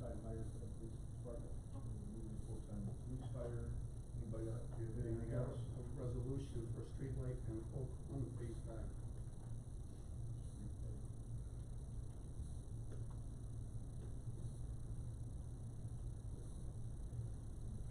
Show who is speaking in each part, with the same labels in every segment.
Speaker 1: full-time hire for the police department.
Speaker 2: Moving full-time police fire. Anybody else? Do you have anything else?
Speaker 1: A resolution for streetlight and Oak One Phase 5.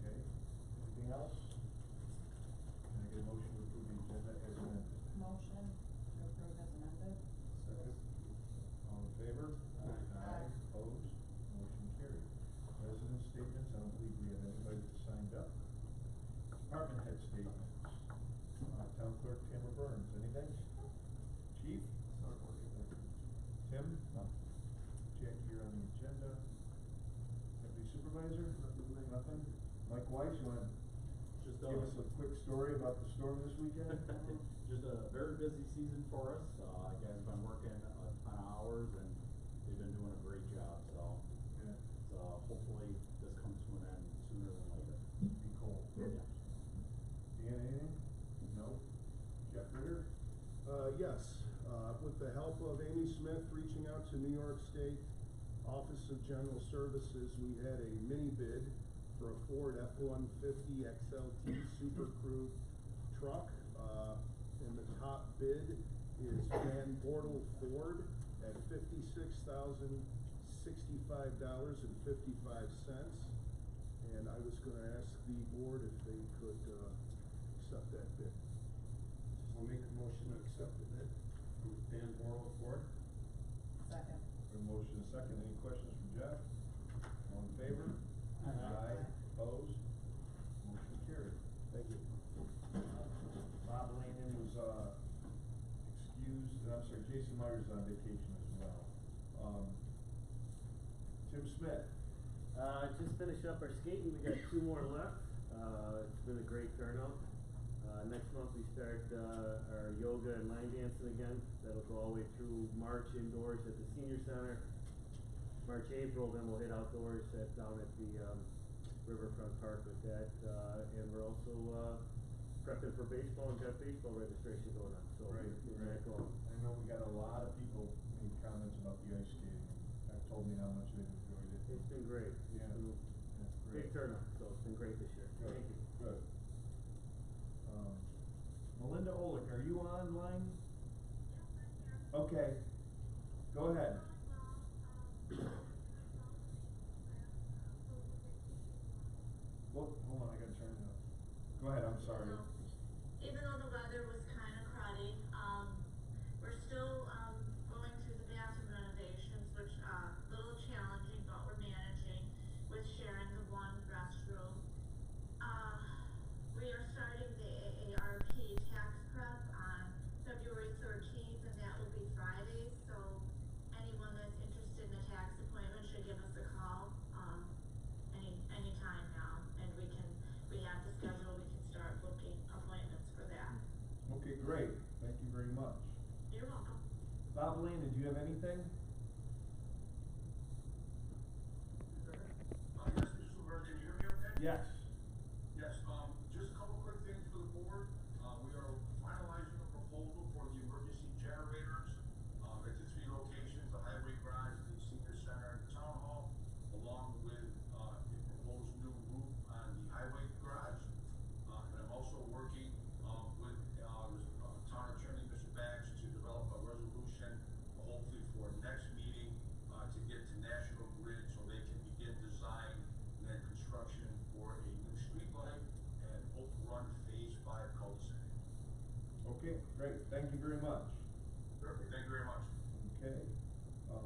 Speaker 2: Okay. Anything else? Can I get a motion to approve the agenda as amended?
Speaker 3: Motion to approve as amended.
Speaker 1: Second.
Speaker 2: All in favor?
Speaker 3: Aye.
Speaker 2: Opposed? Motion carried. Resident statements, I don't believe we have anybody that signed up. Department head statements. Town clerk Tamara Burns, anything? Chief? Tim? No. Jack, you're on the agenda. Deputy supervisor? Nothing? Mike Weiss, you want to
Speaker 4: Just
Speaker 2: give us a quick story about the storm this weekend?
Speaker 4: Just a very busy season for us. Guys have been working a ton of hours and they've been doing a great job. So,
Speaker 2: Yeah.
Speaker 4: hopefully this comes to an end sooner than later.
Speaker 2: Be cold.
Speaker 4: Yeah.
Speaker 2: Dan, anything? No? Jeff Ritter?
Speaker 5: Yes, with the help of Amy Smith reaching out to New York State Office of General Services, we had a mini bid for a Ford F-150 XLT Super Crew truck. And the top bid is Van Bortle Ford at $56,065.55. And I was gonna ask the board if they could accept that bid.
Speaker 1: I'll make a motion to accept the bid from Van Bortle Ford.
Speaker 3: Second.
Speaker 2: A motion and a second. Any questions from Jeff? All in favor?
Speaker 1: Aye.
Speaker 2: Opposed? Motion carried.
Speaker 5: Thank you.
Speaker 2: Bob Lanyon was excused, I'm sorry, Jason Myers on vacation as well. Tim Smith.
Speaker 6: Just finished up our skating. We got 2 more left. It's been a great turnout. Next month we start our yoga and line dancing again. That'll go all the way through March indoors at the senior center. March, April, then we'll hit outdoors down at the Riverfront Park with that. And we're also prepping for baseball and got baseball registration going on. So
Speaker 2: Right,
Speaker 6: we're
Speaker 2: right.
Speaker 6: that going.
Speaker 2: I know we got a lot of people making comments about the ice skating. That told me how much they've enjoyed it.
Speaker 6: It's been great.
Speaker 2: Yeah.
Speaker 6: It's been
Speaker 2: That's
Speaker 6: a big turnout, so it's been great this year.
Speaker 2: Good.
Speaker 6: Thank you.
Speaker 2: Good. Melinda Olick, are you online? Okay. Go ahead. Well, hold on, I gotta turn it up. Go ahead, I'm sorry.
Speaker 7: Even though the weather was kind of cruddy, we're still going through the bathroom renovations, which are a little challenging, but we're managing with sharing the one restroom. We are starting the AARP tax prep on February 13th, and that will be Friday. So anyone that's interested in a tax appointment should give us a call any time now, and we have the schedule. We can start booking appointments for that.
Speaker 2: Okay, great. Thank you very much.
Speaker 7: You're welcome.
Speaker 2: Bob Landon, do you have anything?
Speaker 8: Yes, Mr. Silver, can you hear me okay?
Speaker 2: Yes.
Speaker 8: Yes, just a couple quick things for the board. We are finalizing a proposal for the emergency generators at the 3 locations, the highway garage, the senior center, and the town hall, along with a proposed new roof on the highway garage. And I'm also working with town attorney, Mr. Bax, to develop a resolution, hopefully for next meeting, to get to National Grid so they can begin design and then construction for a new streetlight and Oak Run Phase 5 cul-de-sac.
Speaker 2: Okay, great. Thank you very much.
Speaker 8: Perfect, thank you very much.
Speaker 2: Okay. I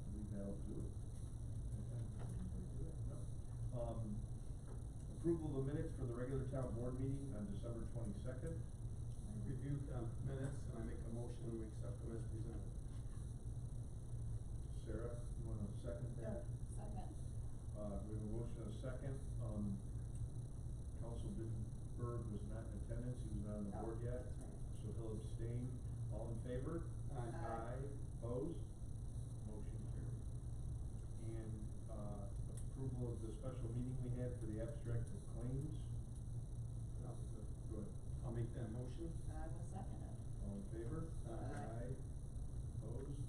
Speaker 2: believe that'll do it. No. Approval of the minutes for the regular town board meeting on December 22nd.
Speaker 1: I reviewed minutes and I make a motion we accept them as presented.
Speaker 2: Sarah, you want to second that?
Speaker 3: Second.
Speaker 2: We have a motion and a second. Councilman Berg was not in attendance. He was not on the board yet.
Speaker 3: That's right.
Speaker 2: So he'll abstain. All in favor?
Speaker 1: Aye.
Speaker 2: Aye. Opposed? Motion carried. And approval of the special meeting we had for the abstract of claims. Go ahead.
Speaker 1: I'll make that motion.
Speaker 3: I will second it.
Speaker 2: All in favor?
Speaker 3: Aye.
Speaker 2: Opposed?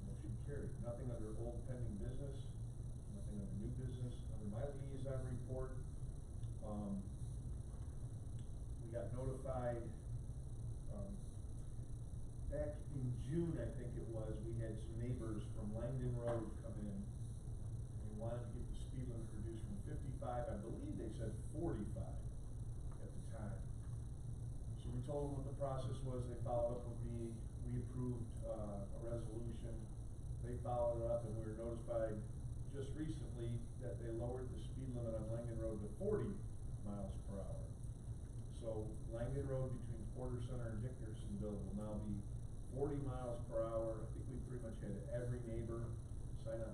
Speaker 2: Motion carried. Nothing under old pending business. road come in, and they wanted to get the speed limit reduced from 55, I believe they said 45 at the time. So we told them what the process was, they followed up with me, we approved, a resolution, they followed it up, and we were notified just recently that they lowered the speed limit on Langen Road to 40 miles per hour. So Langen Road between Porter Center and Dickersonville will now be 40 miles per hour. I think we pretty much had every neighbor sign a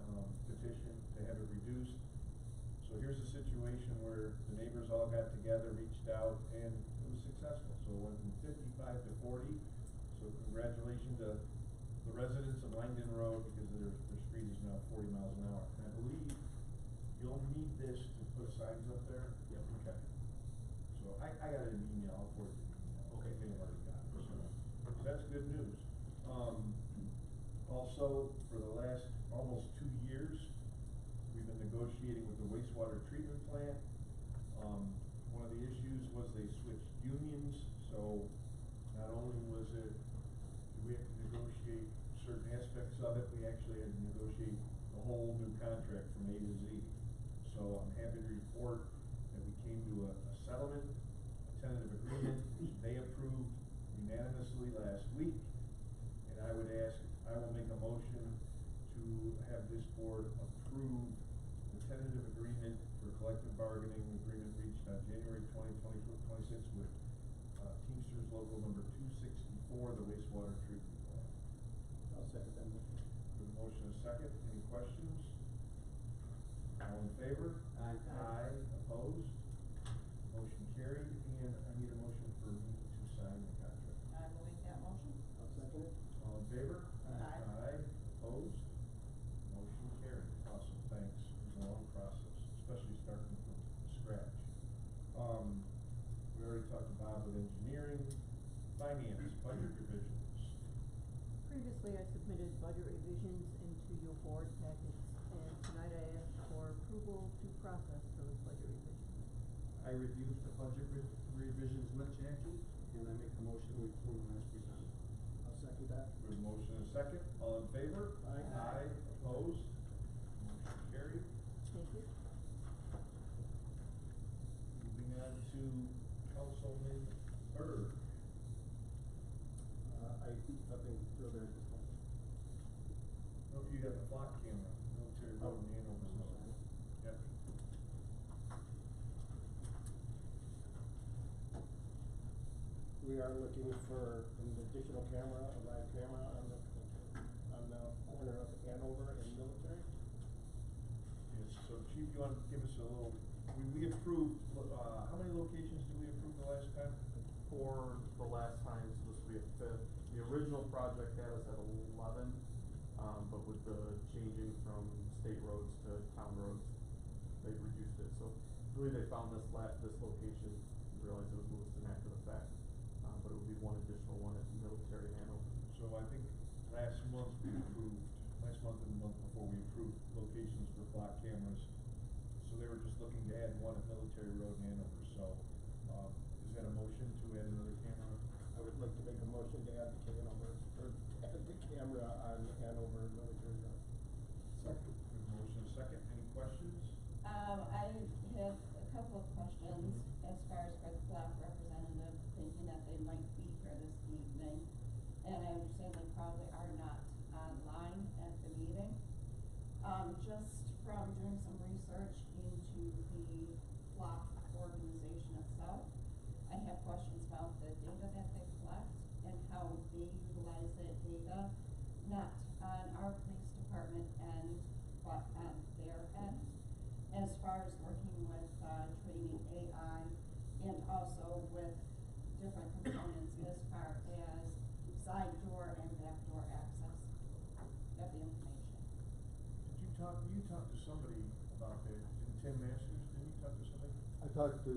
Speaker 2: petition to have it reduced. So here's a situation where the neighbors all got together, reached out, and it was successful. So it went from 55 to 40. So congratulations to the residents of Langdon Road, because their speed is now 40 miles an hour. And I believe you'll need this to put signs up there.
Speaker 4: Yep.
Speaker 2: Okay. So I got an email, I'll forward you an email.
Speaker 4: Okay.
Speaker 2: If anybody got it. So that's good news. Also, for the last almost 2 years, we've been negotiating with the wastewater treatment plant. One of the issues was they switched unions, so not only was it, did we have to negotiate certain aspects of it, we actually had to negotiate the whole new contract from A to Z. So I'm happy to report that we came to a settlement, a tentative agreement, they approved unanimously last week. And I would ask, I will make a motion to have this board approve the tentative agreement for collective bargaining agreement reached on January 2026 with Teamsters Local Number 264, the wastewater treatment plant.
Speaker 1: I'll second that motion.
Speaker 2: With a motion and a second, any questions? All in favor?
Speaker 1: Aye.
Speaker 2: Aye, opposed? Motion carried, and I need a motion for me to sign the contract.
Speaker 3: I will make that motion.
Speaker 1: I'll second it.
Speaker 2: All in favor?
Speaker 3: Aye.
Speaker 2: Aye, opposed? Motion carried. Awesome, thanks. It was a long process, especially starting from scratch. We already talked about with engineering, finance, budget revisions.
Speaker 9: Previously, I submitted budget revisions into your board packets, and tonight I asked for approval to process those budget revisions.
Speaker 1: I reviewed the budget revisions with Jackie, and I make a motion to approve them as presented. I'll second that.
Speaker 2: With a motion and a second, all in favor?
Speaker 1: Aye.
Speaker 2: Aye, opposed? Motion carried.
Speaker 9: Thank you.
Speaker 2: Moving on to Councilman Berg.
Speaker 1: Nothing further at this point.
Speaker 2: No, you got the flock camera, military road in Hanover Road. Yep.
Speaker 10: We are looking for an additional camera, a live camera on the corner of Hanover and Military.
Speaker 2: Yes, so Chief, you wanna give us a little, we approved, how many locations did we approve the last time?
Speaker 11: For the last time, so this will be a fifth. The original project had us at 11, but with the changing from state roads to town roads, they reduced it. So I believe they found this location, realized it was Lewiston after the fact, but it would be one additional one at Military Hanover.
Speaker 2: So I think last month we approved, last month and the month before we approved locations for block cameras. So they were just looking to add one at Military Road in Hanover, so, is that a motion to add another camera?
Speaker 10: I would like to make a motion to add the camera, or add the camera on Hanover and Military Road.
Speaker 2: Second. We have a motion and a second, any questions?
Speaker 3: I have a couple of questions as far as for the block representative, thinking that they might be here this evening. And I understand they probably are not online at the meeting. Just from doing some research into the block organization itself, I have questions about the data that they collect and how they utilize that data, not on our police department end, but on their end, as far as working with training AI and also with different components as far as side door and back door access of the information.
Speaker 2: Did you talk to somebody about that? Didn't Tim Masters, didn't you talk to somebody?
Speaker 12: I talked to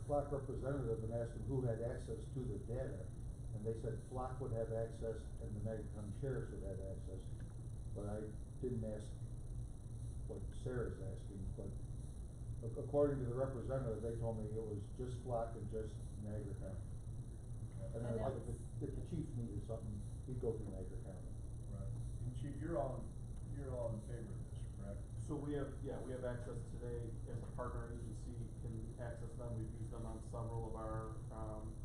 Speaker 12: Flock representative and asked them who had access to the data, and they said Flock would have access and the Niagara County Sheriffs would have access, but I didn't ask what Sarah's asking, but according to the representative, they told me it was just Flock and just Niagara County. And then
Speaker 3: And
Speaker 12: like
Speaker 3: that's-
Speaker 12: if the chief needed something, he'd go through Niagara County.
Speaker 2: Right. And Chief, you're all in favor of this, correct?
Speaker 11: So we have access today as a partner agency, can access them, we've used them on several of our,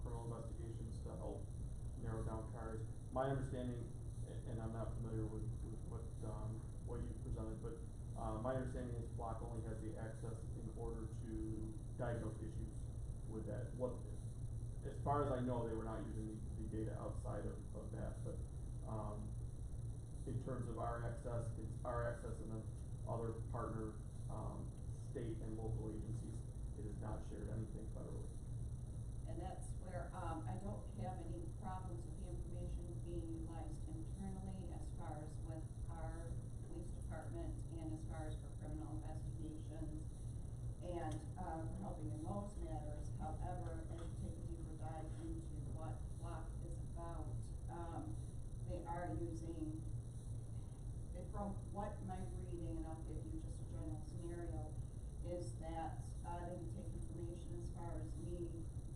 Speaker 11: criminal investigations to help narrow down cars. My understanding, and I'm not familiar with what you presented, but, my understanding is Flock only has the access in order to diagnose issues with that. As far as I know, they were not using the data outside of that, but, in terms of our access, it's our access and then other partner, state and local agencies, it is not shared anything federally.
Speaker 3: And that's where, I don't have any problems with the information being utilized internally as far as with our police department and as far as for criminal investigations and, for helping in most matters. However, as you take a deeper dive into what Flock is about, they are using, from what my reading, and I'll give you just a general scenario, is that, they can take information as far as me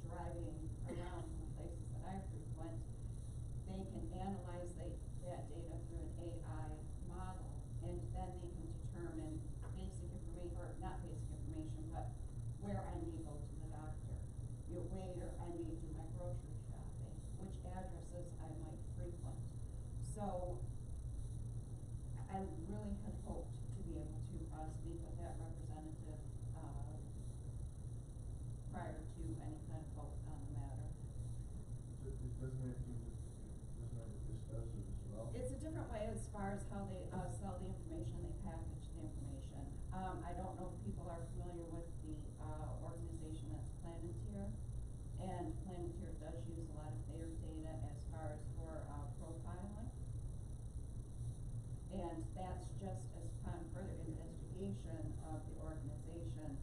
Speaker 3: driving around the places that I frequent. They can analyze that data through an AI model, and then they can determine basic information, or not basic information, but where I may go to the doctor, where I may do my grocery shopping, which addresses I might frequent. So, I really had hoped to be able to, speak with that representative, prior to any kind of vote on the matter.
Speaker 2: Doesn't that what this does as well?
Speaker 3: It's a different way as far as how they, sell the information, they package the information. I don't know if people are familiar with the, organization that's Planeteer, and Planeteer does use a lot of their data as far as for, profiling. And that's just as upon further investigation of the organization,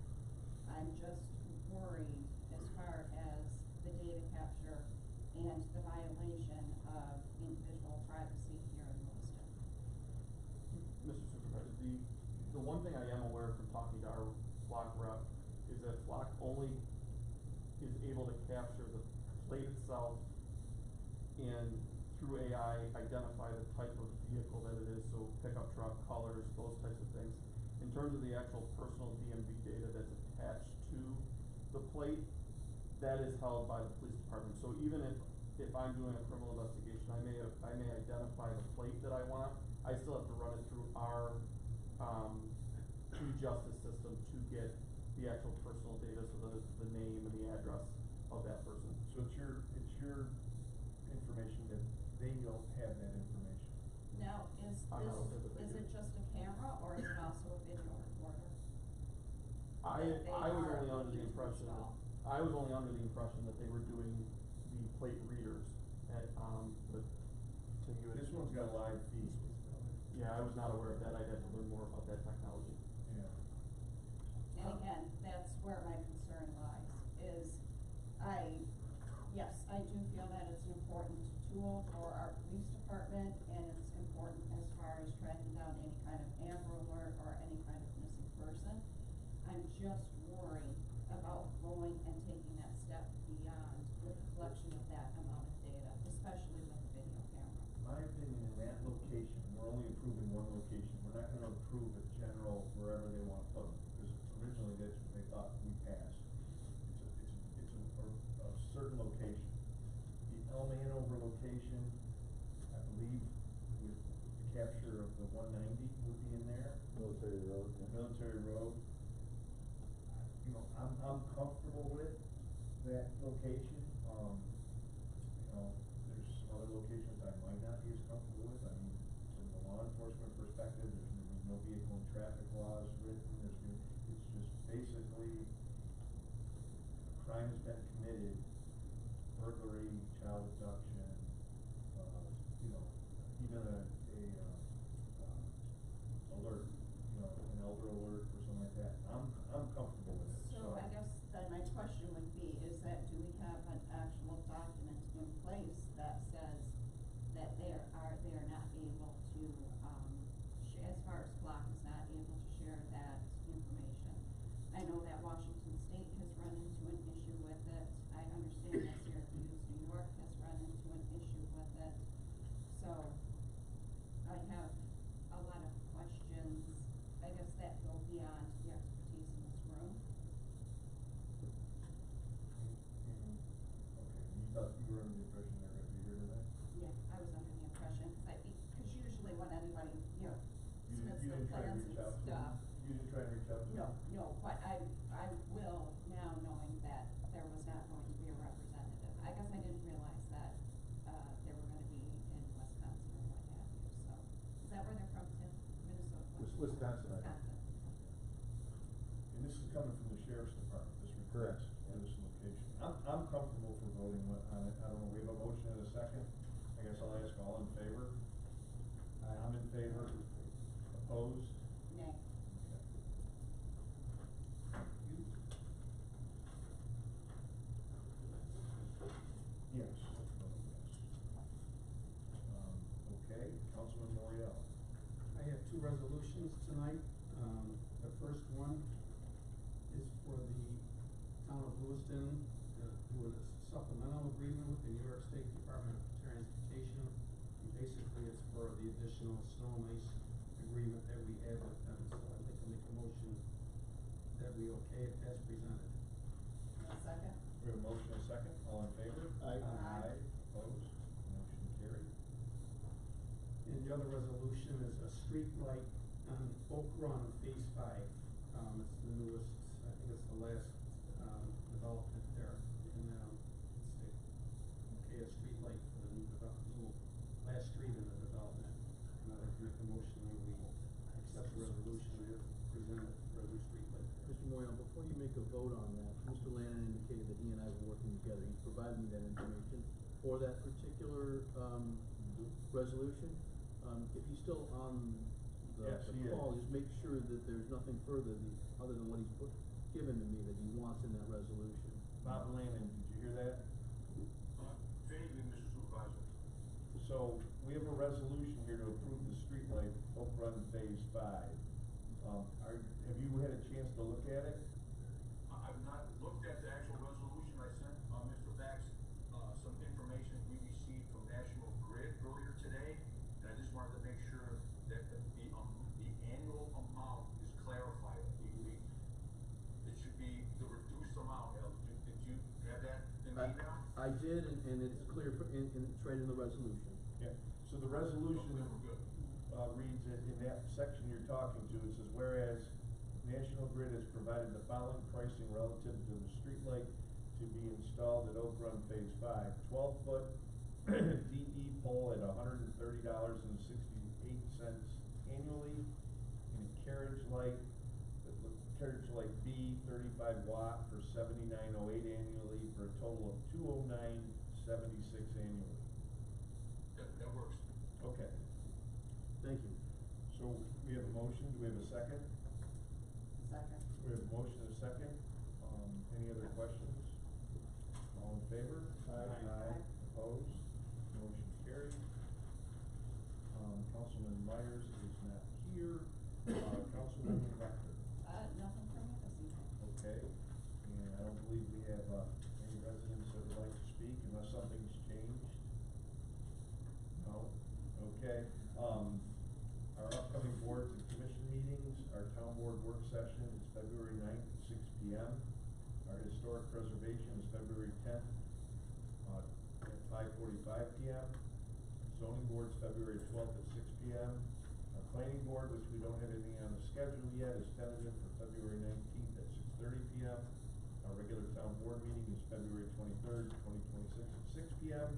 Speaker 3: I'm just worried as far as the data capture and the violation of individual privacy here in Lewiston.
Speaker 11: Mr. Supervisor, the one thing I am aware from talking to our Flock rep is that Flock only is able to capture the plate itself and through AI identify the type of vehicle that it is, so pickup truck, colors, those types of things. In terms of the actual personal DMV data that's attached to the plate, that is held by the police department. So even if I'm doing a criminal investigation, I may identify the plate that I want, I still have to run it through our, justice system to get the actual personal data, so the name and the address of that person.
Speaker 2: So it's your information that they don't have that information.
Speaker 3: Now, is it just a camera, or is it also a video recorder?
Speaker 11: I was only under the impression that they were doing the plate readers at, but to you.
Speaker 2: This one's got a live feed.
Speaker 11: Yeah, I was not aware of that, I'd have to learn more about that technology.
Speaker 2: Yeah.
Speaker 3: And again, that's where my concern lies, is yes, I do feel that it's an important tool for our police department, and it's important as far as tracking down any kind of Amber Alert or any kind of missing person. I'm just worried about going and taking that step beyond with the collection of that amount of data, especially with a video camera.
Speaker 2: My opinion, in that location, we're only approving one location, we're not gonna approve a general wherever they wanna put them, because originally that's what they thought we passed. It's a certain location. The Elm Hanover location, I believe, with the capture of the 190 would be in there.
Speaker 12: Military Road. Yeah.
Speaker 2: Military Road. You know, I'm comfortable with that location. There's other locations I might not be as comfortable with. I mean, from the law enforcement perspective, there's no vehicle and traffic laws written. It's just basically a crime has been committed, burglary, child abduction, even alert, an elder alert or something like that. I'm comfortable with it.
Speaker 3: So I guess then my question would be, is that, do we have an actual document in place that says that they are not able to, as far as Flock is not able to share that information? I know that Washington State has run into an issue with it. I understand that Syracuse, New York has run into an issue with it. So,
Speaker 2: all in favor? I'm in favor. Opposed?
Speaker 3: Nay.
Speaker 2: Okay. Thank you. Yes. Okay, Councilman Morial.
Speaker 1: I have two resolutions tonight. The first one is for the town of Lewiston to do a supplemental agreement with the New York State Department of Transportation. And basically, it's for the additional snow and ice agreement that we have with them. So I'd like to make a motion that we okay it as presented.
Speaker 3: A second?
Speaker 2: We have a motion and a second, all in favor?
Speaker 10: Aye.
Speaker 3: Aye.
Speaker 2: Opposed? Motion carried.
Speaker 1: And the other resolution is a street light on Oak Run, Phase 5. It's the newest, I think it's the last, development there. And, it's okay, a street light for the new last street in the development. And I'd like to make a motion that we accept the resolution as presented for a new street light there.
Speaker 13: Mr. Moyan, before you make a vote on that, Mr. Lannon indicated that he and I were working together. He provided me that information for that particular, resolution. If he's still on
Speaker 2: Yes, he
Speaker 13: the call,
Speaker 2: is.
Speaker 13: just make sure that there's nothing further other than what he's given to me that he wants in that resolution.
Speaker 2: Bob Lannon, did you hear that?
Speaker 8: Vaguely, Mr. Supervisor.
Speaker 2: So, we have a resolution here to approve the streetlight Oak Run Phase 5. Have you had a chance to look at it?
Speaker 8: I've not looked at the actual resolution. I sent, Mr. Bax, some information we received from National Grid earlier today. And I just wanted to make sure that the annual amount is clarified. It should be the reduced amount. Did you have that in the email?
Speaker 13: I did, and it's clear, and it's right in the resolution.
Speaker 2: Yeah, so the resolution,
Speaker 8: Okay, we're good.
Speaker 2: reads it in that section you're talking to, it says, whereas National Grid has provided the following pricing relative to the streetlight to be installed at Oak Run Phase 5. 12-foot DE pole at $130.68 annually, and a carriage light B 35 watt for $79.08 annually, for a total of $209.76 annually.
Speaker 8: That works.
Speaker 2: Okay,
Speaker 13: Thank you.
Speaker 2: so we have a motion, do we have a second?
Speaker 3: Second.
Speaker 2: We have a motion and a second, any other questions? All in favor?
Speaker 10: Aye.
Speaker 2: Opposed? Motion carried. Councilman Myers is not here, Councilman Rector.
Speaker 3: Nothing from me this evening.
Speaker 2: Okay, and I don't believe we have, any residents that would like to speak unless something's changed. No? Okay, our upcoming boards and commission meetings, our town board work session is February 9th at 6 p.m. Our historic preservation is February 10th, at 5:45 p.m. Zoning board's February 12th at 6 p.m. Our planning board, which we don't have anything on the schedule yet, is tentative for February 19th at 6:30 p.m. Our regular town board meeting is February 23rd, 2026 at 6 p.m.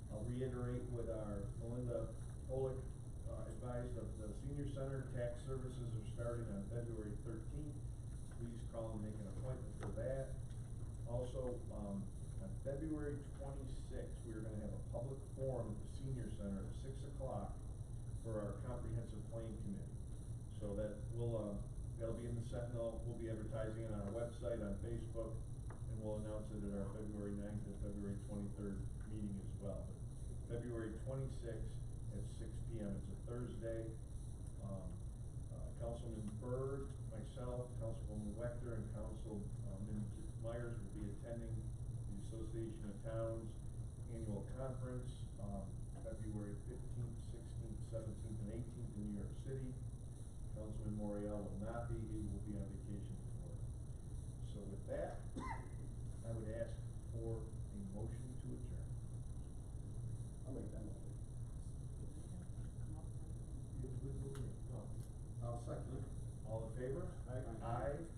Speaker 2: I'll reiterate what our Melinda Olick advised of the senior center. Tax services are starting on February 13th. Please call and make an appointment for that. Also, on February 26th, we are gonna have a public forum at the senior center at 6 o'clock for our comprehensive plan committee. So that will, that'll be in the Sentinel. We'll be advertising it on our website, on Facebook, and we'll announce it at our February 9th and February 23rd meeting as well. But February 26th at 6 p.m. It's a Thursday. Councilman Byrd, myself, Councilwoman Wechter, and Councilman Myers will be attending the Association of Towns annual conference, February 15th, 16th, 17th, and 18th in New York City. Councilman Morial will not be, he will be on vacation before. So with that, I would ask for a motion to adjourn.
Speaker 10: I'll make that motion.
Speaker 1: I'll second it.
Speaker 2: All in favor?
Speaker 10: Aye.
Speaker 2: Aye.